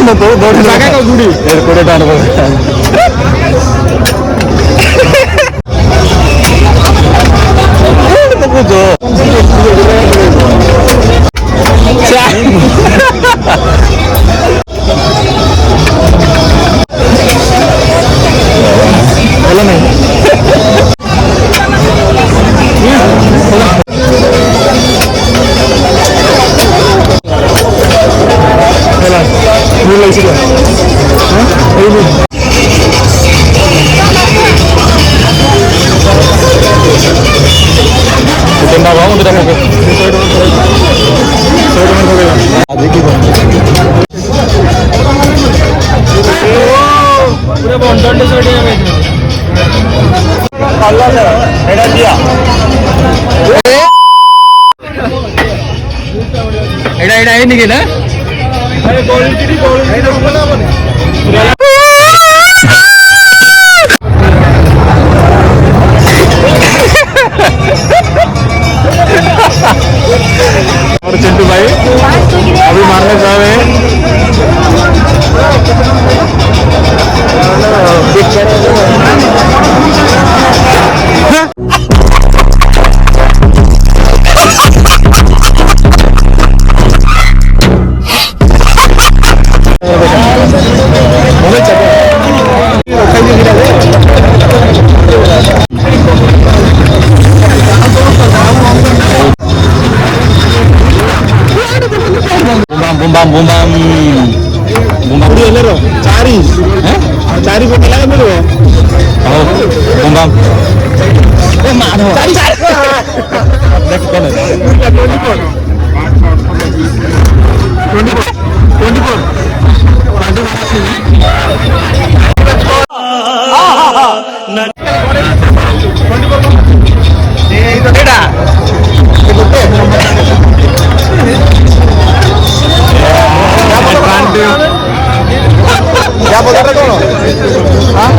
তো দৌড়ে জায়গা কো গুড়ি এর করে টানবো তো বুঝো বলো না ভুল হয়েছিল এই না বাবা দুটা মুখে আজকে কি পুরো বন্ডন্ডে ছড়ে যাবে আল্লাহ এটা দিয়া এটা এই নাকি না আরে গোলকিরি গোল এটা বলা মানে और चिंटू भाई अभी मारने जा रहे हैं बुम्बाम बुम्बाम बुम्बाम पूरी ले रो चारी हैं चारी को मिलाए मेरे आओ बुम्बाम ए मारो चारी देख कौन है 24 क्या बोल रहे हो हाँ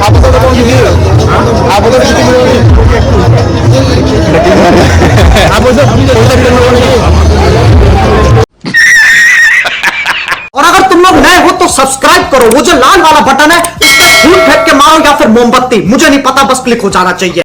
आप तो कौन सी आप तो कितनी मिलोगी आप तो और अगर तुम लोग नए हो तो सब्सक्राइब करो वो जो लाल वाला बटन है फेंक के मारो या फिर मोमबत्ती मुझे नहीं पता बस क्लिक हो जाना चाहिए।